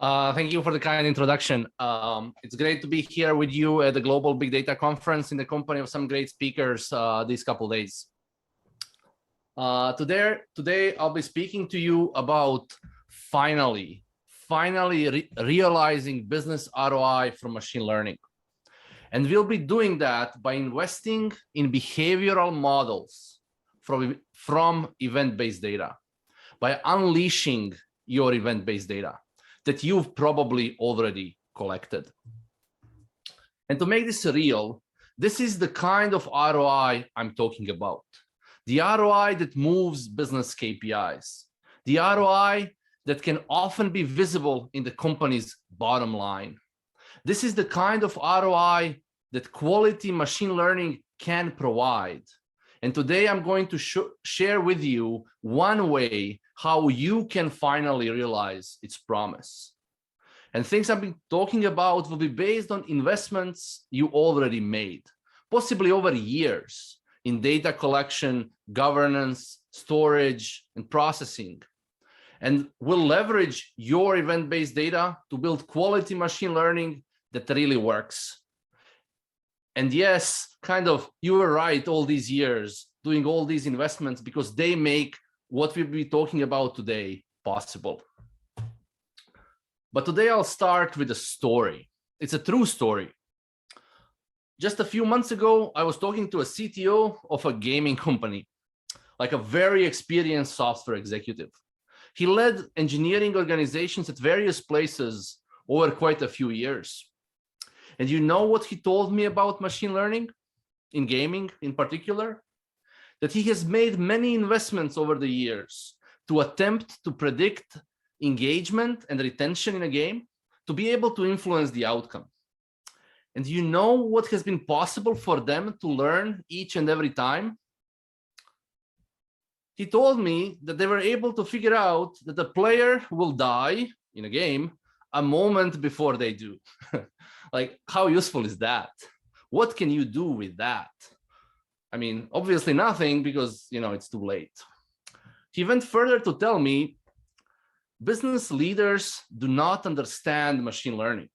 Thank you for the kind introduction. It's great to be here with you at the Global Big Data Conference in the company of some great speakers these couple days. Today, I'll be speaking to you about finally realizing business ROI from machine learning. And we'll be doing that by investing in behavioral models from event-based data, by unleashing your event-based data that you've probably already collected. And to make this real, this is the kind of ROI I'm talking about. The ROI that moves business KPIs. The ROI that can often be visible in the company's bottom line. This is the kind of ROI that quality machine learning can provide. And today I'm going to share with you one way how you can finally realize its promise. And things I've been talking about will be based on investments you already made, possibly over years, in data collection, governance, storage, and processing. And we'll leverage your event-based data to build quality machine learning that really works. And yes, you were right all these years doing all these investments because they make what we'll be talking about today possible. But today I'll start with a story. It's a true story. Just a few months ago, I was talking to a CTO of a gaming company, like a very experienced software executive. He led engineering organizations at various places over quite a few years. And you know what he told me about machine learning in gaming in particular? That he has made many investments over the years to attempt to predict engagement and retention in a game to be able to influence the outcome. And you know what has been possible for them to learn each and every time? He told me that they were able to figure out that the player will die in a game a moment before they do. Like, how useful is that? What can you do with that? I mean, obviously nothing because, it's too late. He went further to tell me business leaders do not understand machine learning.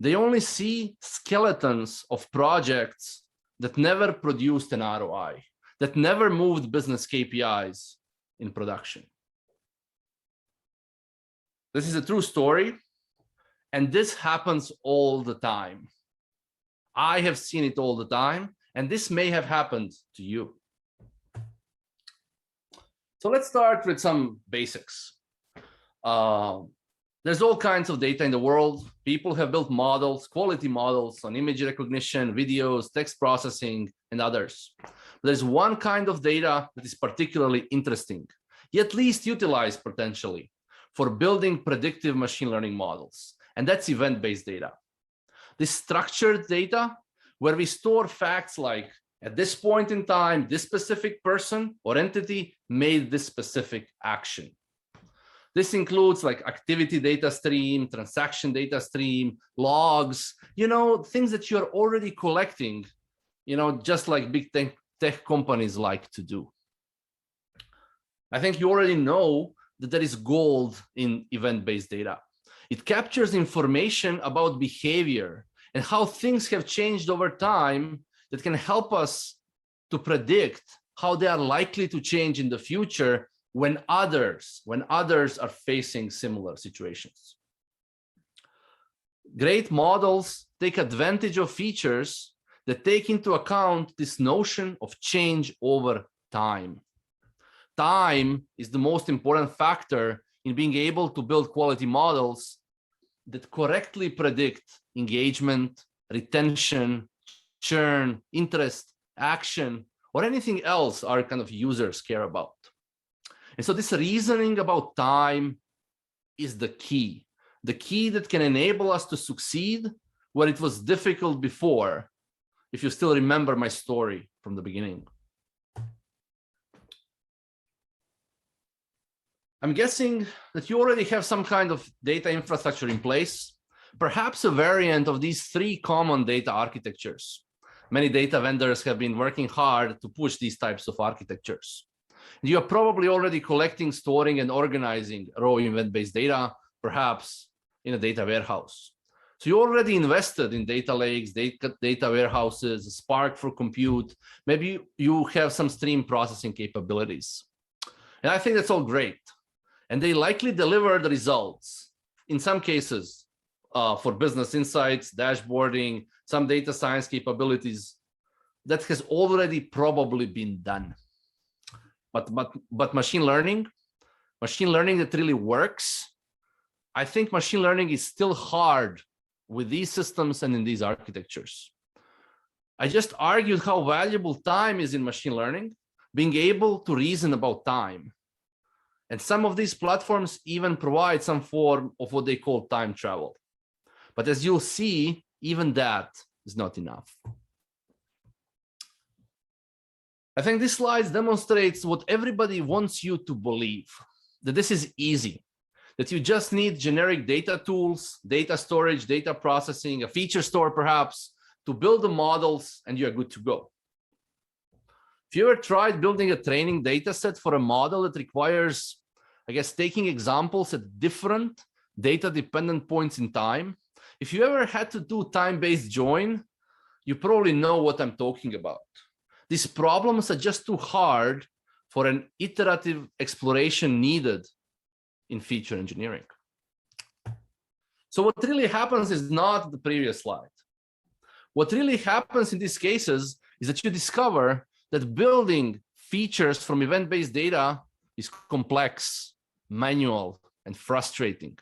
They only see skeletons of projects that never produced an ROI, that never moved business KPIs in production. This is a true story, and this happens all the time. I have seen it all the time, and this may have happened to you. So let's start with some basics. There's all kinds of data in the world. People have built models, quality models on image recognition, videos, text processing, and others. There's one kind of data that is particularly interesting, yet least utilized potentially for building predictive machine learning models, and that's event-based data. This structured data where we store facts like, at this point in time, this specific person or entity made this specific action. This includes like activity data stream, transaction data stream, logs, things that you're already collecting, just like big tech companies like to do. I think you already know that there is gold in event-based data. It captures information about behavior and how things have changed over time that can help us to predict how they are likely to change in the future when others are facing similar situations. Great models take advantage of features that take into account this notion of change over time. Time is the most important factor in being able to build quality models that correctly predict engagement, retention, churn, interest, action, or anything else our users care about. And so this reasoning about time is the key that can enable us to succeed where it was difficult before, if you still remember my story from the beginning. I'm guessing that you already have some kind of data infrastructure in place, perhaps a variant of these three common data architectures. Many data vendors have been working hard to push these types of architectures. You are probably already collecting, storing, and organizing raw event-based data, perhaps in a data warehouse. So you already invested in data lakes, data warehouses, Spark for compute. Maybe you have some stream processing capabilities. And I think that's all great. And they likely deliver the results, in some cases, for business insights, dashboarding, some data science capabilities that has already probably been done. But machine learning that really works, I think machine learning is still hard with these systems and in these architectures. I just argued how valuable time is in machine learning, being able to reason about time. And some of these platforms even provide some form of what they call time travel. But as you'll see, even that is not enough. I think this slide demonstrates what everybody wants you to believe, that this is easy, that you just need generic data tools, data storage, data processing, a feature store perhaps, to build the models, and you're good to go. If you ever tried building a training data set for a model that requires, I guess, taking examples at different data-dependent points in time, if you ever had to do time-based join, you probably know what I'm talking about. These problems are just too hard for an iterative exploration needed in feature engineering. So what really happens is not the previous slide. What really happens in these cases is that you discover that building features from event-based data is complex, manual, and frustrating.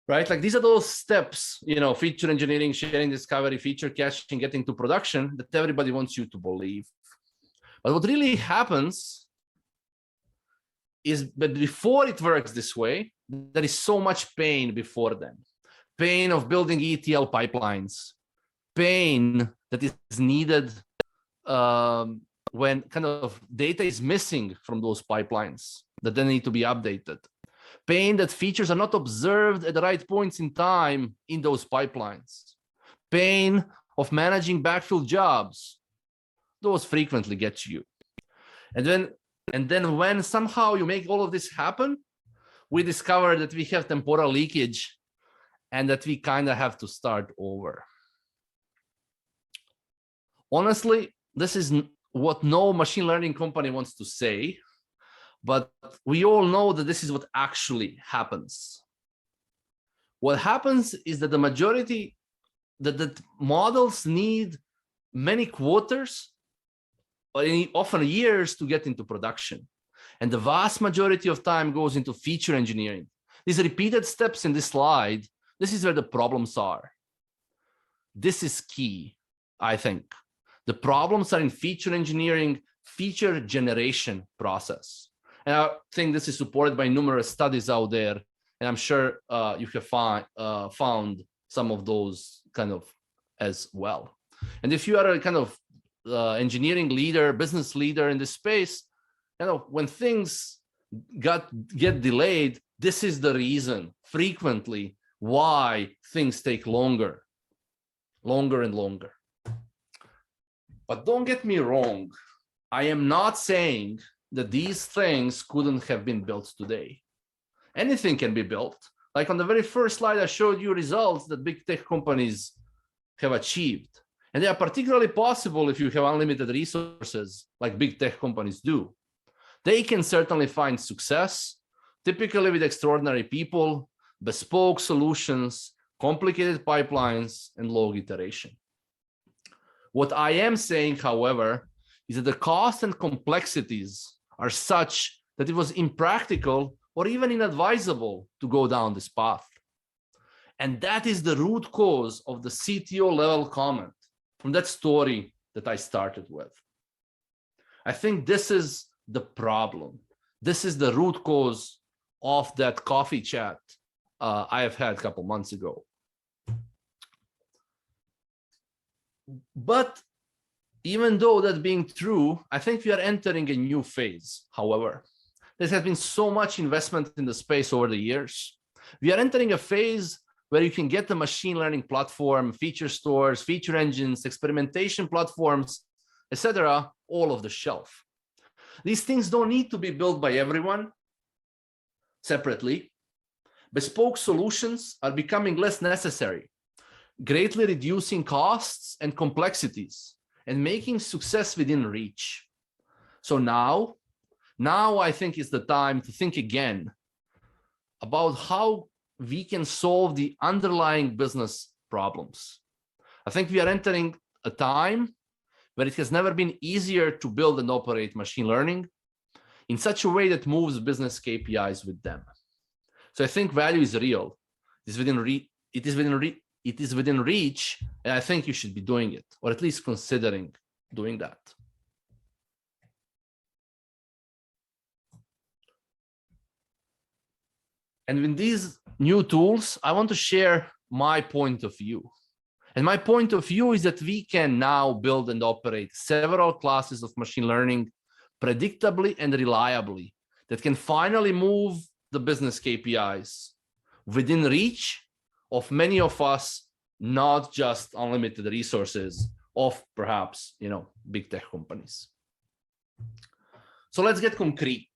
Right? Like these are those steps, feature engineering, sharing, discovery, feature caching, getting to production that everybody wants you to believe. But what really happens is that before it works this way, there is so much pain before them. Pain of building ETL pipelines, pain that is needed when kind of data is missing from those pipelines that then need to be updated. Pain that features are not observed at the right points in time in those pipelines. Pain of managing backfill jobs. Those frequently get to you. And then when somehow you make all of this happen, we discover that we have temporal leakage and that we kind of have to start over. Honestly, this is what no machine learning company wants to say, but we all know that this is what actually happens. What happens is that the majority, that the models need many quarters, or often years to get into production. And the vast majority of time goes into feature engineering. These repeated steps in this slide, this is where the problems are. This is key, I think. The problems are in feature engineering, feature generation process. And I think this is supported by numerous studies out there. And I'm sure you have found some of those kind of as well. And if you are a kind of engineering leader, business leader in this space, when things get delayed, this is the reason frequently why things take longer and longer. But don't get me wrong. I am not saying that these things couldn't have been built today. Anything can be built. Like on the very first slide, I showed you results that big tech companies have achieved. And they are particularly possible if you have unlimited resources like big tech companies do. They can certainly find success, typically with extraordinary people, bespoke solutions, complicated pipelines, and log iteration. What I am saying, however, is that the costs and complexities are such that it was impractical or even inadvisable to go down this path. And that is the root cause of the CTO level comment from that story that I started with. I think this is the problem. This is the root cause of that coffee chat I have had a couple months ago. But even though that being true, I think we are entering a new phase. However, there has been so much investment in the space over the years. We are entering a phase where you can get the machine learning platform, feature stores, feature engines, experimentation platforms, etc., all off the shelf. These things don't need to be built by everyone separately. Bespoke solutions are becoming less necessary, greatly reducing costs and complexities and making success within reach. So now I think is the time to think again about how we can solve the underlying business problems. I think we are entering a time where it has never been easier to build and operate machine learning in such a way that moves business KPIs with them. So I think value is real. It is within reach, and I think you should be doing it, or at least considering doing that. And with these new tools, I want to share my point of view. And my point of view is that we can now build and operate several classes of machine learning predictably and reliably that can finally move the business KPIs within reach of many of us, not just unlimited resources of perhaps, big tech companies. So let's get concrete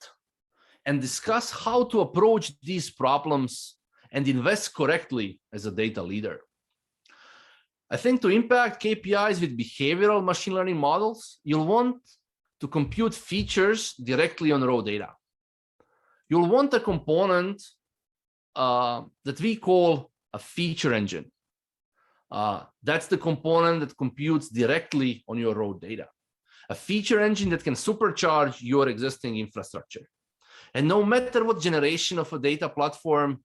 and discuss how to approach these problems and invest correctly as a data leader. I think to impact KPIs with behavioral machine learning models, you'll want to compute features directly on raw data. You'll want a component that we call a feature engine. That's the component that computes directly on your raw data. A feature engine that can supercharge your existing infrastructure. And no matter what generation of a data platform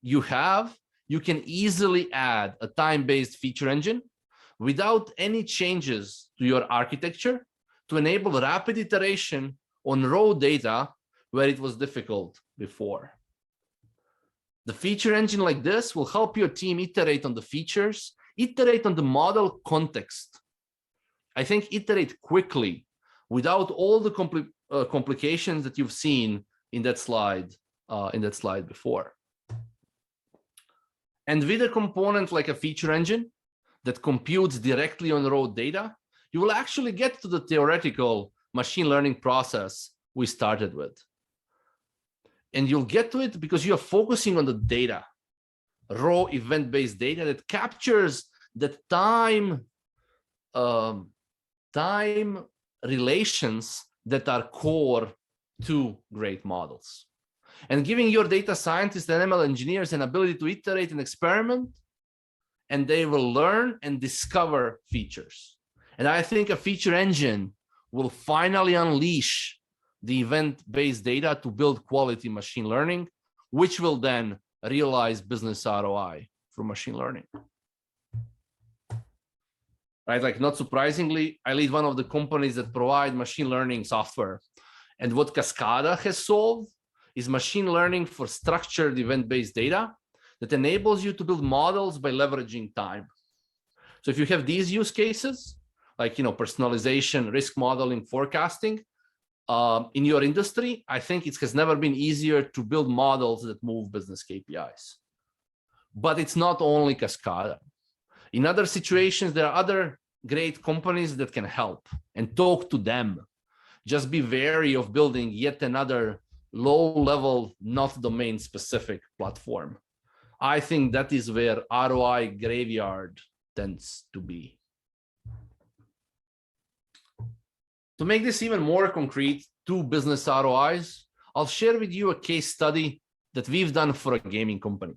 you have, you can easily add a time-based feature engine without any changes to your architecture to enable rapid iteration on raw data where it was difficult before. The feature engine like this will help your team iterate on the features, iterate on the model context. I think iterate quickly without all the complications that you've seen in that slide before. And with a component like a feature engine that computes directly on raw data, you will actually get to the theoretical machine learning process we started with. And you'll get to it because you're focusing on the data, raw event-based data that captures the time relations that are core to great models. And giving your data scientists and ML engineers an ability to iterate and experiment, and they will learn and discover features. And I think a feature engine will finally unleash the event-based data to build quality machine learning, which will then realize business ROI from machine learning. Right, like not surprisingly, I lead one of the companies that provide machine learning software. And what Kaskada has solved is machine learning for structured event-based data that enables you to build models by leveraging time. So if you have these use cases, like personalization, risk modeling, forecasting, in your industry, I think it has never been easier to build models that move business KPIs. But it's not only Kaskada. In other situations, there are other great companies that can help, and talk to them. Just be wary of building yet another low-level, not domain-specific platform. I think that is where ROI graveyard tends to be. To make this even more concrete, 2 business ROIs, I'll share with you a case study that we've done for a gaming company,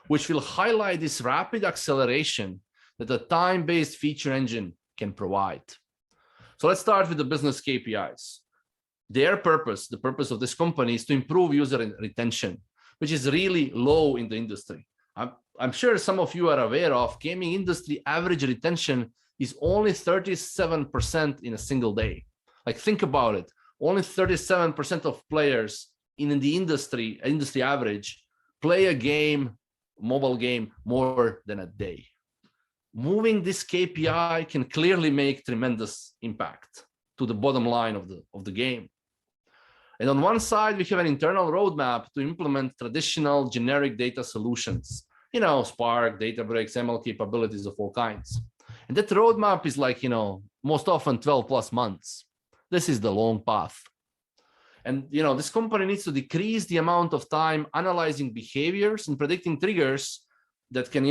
which will highlight this rapid acceleration that a time-based feature engine can provide. So let's start with the business KPIs. Their purpose, the purpose of this company, is to improve user retention, which is really low in the industry. I'm sure some of you are aware of gaming industry average retention is only 37% in a single day. Like, think about it. Only 37% of players in the industry average, play a game, mobile game, more than a day. Moving this KPI can clearly make tremendous impact to the bottom line of the game. And on one side, we have an internal roadmap to implement traditional generic data solutions, Spark, Databricks, ML capabilities of all kinds. And that roadmap is like, most often 12 plus months. This is the long path. And this company needs to decrease the amount of time analyzing behaviors and predicting triggers that can,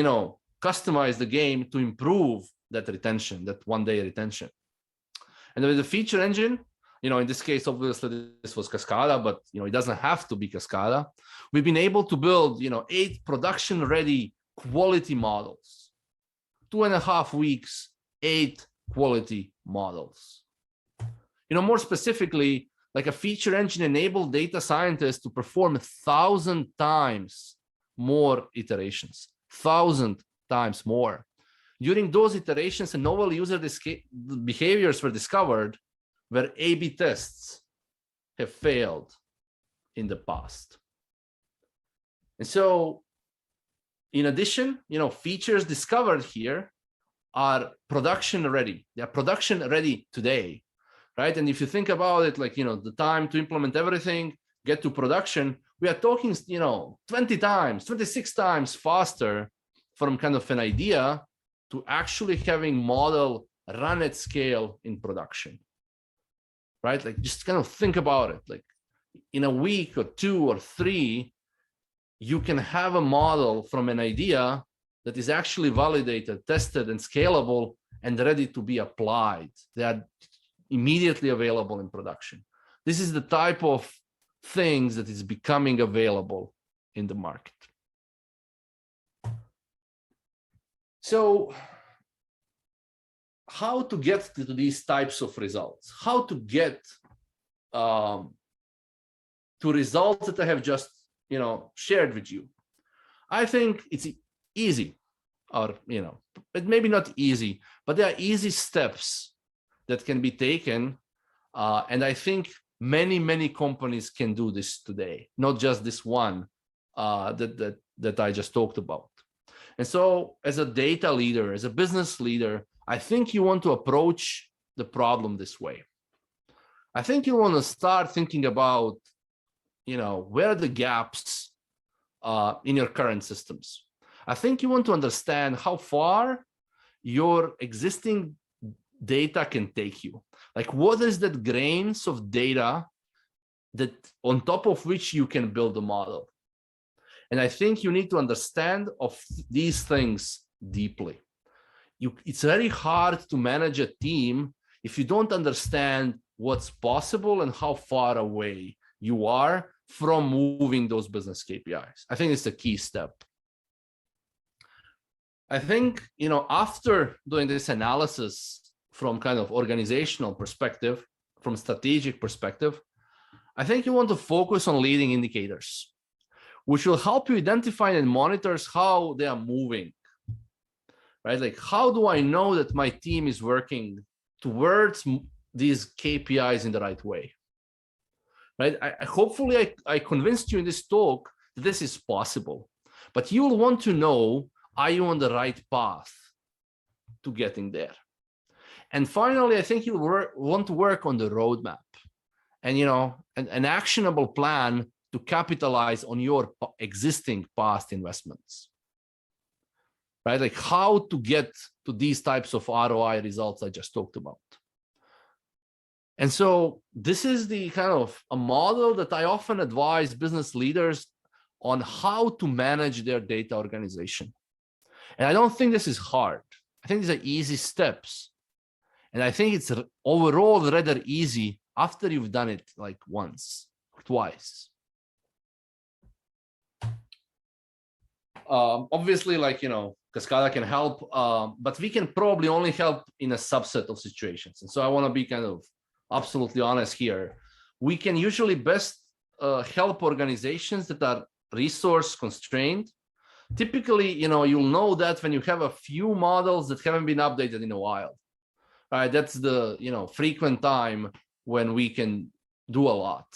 customize the game to improve that retention, that one-day retention. And with the feature engine, in this case, obviously this was Kaskada, but it doesn't have to be Kaskada. We've been able to build, 8 production-ready quality models. 2.5 weeks, 8 quality models. More specifically, like a feature engine enabled data scientists to perform 1,000 times more iterations, 1,000 times more. During those iterations, novel user behaviors were discovered where A/B tests have failed in the past. And so, in addition, features discovered here are production ready. They are production ready today, right? And if you think about it, like, the time to implement everything, get to production, we are talking, 20 times, 26 times faster from kind of an idea to actually having model run at scale in production, right? Like, just kind of think about it. Like, in a week or 2 or 3, you can have a model from an idea that is actually validated, tested, and scalable and ready to be applied. They are immediately available in production. This is the type of things that is becoming available in the market. So how to get to these types of results? How to get to results that I have just shared with you? I think it's easy, or but maybe not easy, but there are easy steps that can be taken, and I think many companies can do this today, not just this one that I just talked about. And so, as a data leader, as a business leader, I think you want to approach the problem this way. I think you want to start thinking about, where are the gaps in your current systems. I think you want to understand how far your existing data can take you. Like, what is that grains of data that on top of which you can build a model? And I think you need to understand of these things deeply. It's very hard to manage a team if you don't understand what's possible and how far away you are from moving those business KPIs. I think it's the key step. I think, after doing this analysis from kind of organizational perspective, from strategic perspective, I think you want to focus on leading indicators, which will help you identify and monitor how they are moving, right? Like, how do I know that my team is working towards these KPIs in the right way, right? Hopefully I convinced you in this talk that this is possible, but you will want to know, are you on the right path to getting there? And finally, I think you'll want to work on the roadmap and, an actionable plan to capitalize on your existing past investments, right? Like, how to get to these types of ROI results I just talked about. And so this is the kind of a model that I often advise business leaders on how to manage their data organization. And I don't think this is hard. I think these are easy steps. And I think it's overall rather easy after you've done it like once or twice. Obviously, like, Kaskada can help, but we can probably only help in a subset of situations. And so I want to be kind of absolutely honest here. We can usually best help organizations that are resource constrained. Typically, you'll know that when you have a few models that haven't been updated in a while, right? That's the, frequent time when we can do a lot.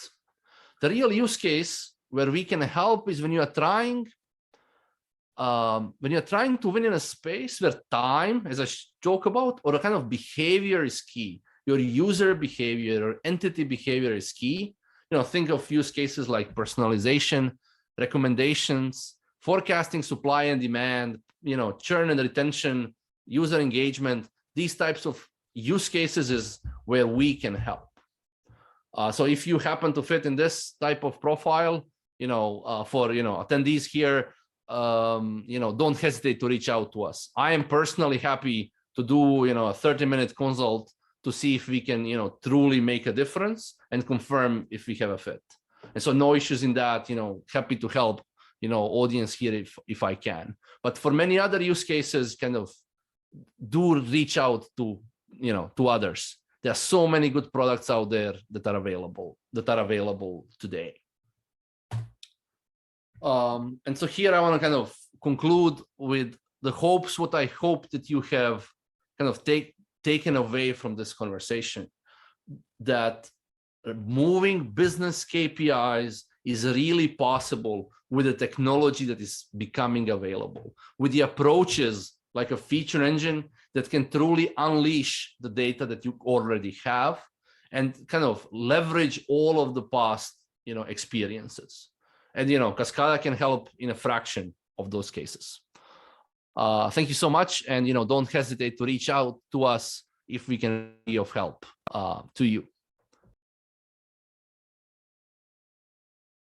The real use case where we can help is when you are trying to win in a space where time, as I talk about, or a kind of behavior is key. Your user behavior or entity behavior is key. Think of use cases like personalization, recommendations, forecasting supply and demand, churn and retention, user engagement. These types of use cases is where we can help. So if you happen to fit in this type of profile, for attendees here, don't hesitate to reach out to us. I am personally happy to do a 30-minute consult to see if we can truly make a difference and confirm if we have a fit. And so no issues in that. Happy to help audience here if I can. But for many other use cases, kind of do reach out to others. There are so many good products out there that are available today. And so here I want to kind of conclude with the hopes, what I hope that you have kind of taken away from this conversation, that moving business KPIs is really possible with the technology that is becoming available, with the approaches like a feature engine that can truly unleash the data that you already have and kind of leverage all of the past experiences. And Kaskada can help in a fraction of those cases. Thank you so much, and don't hesitate to reach out to us if we can be of help to you.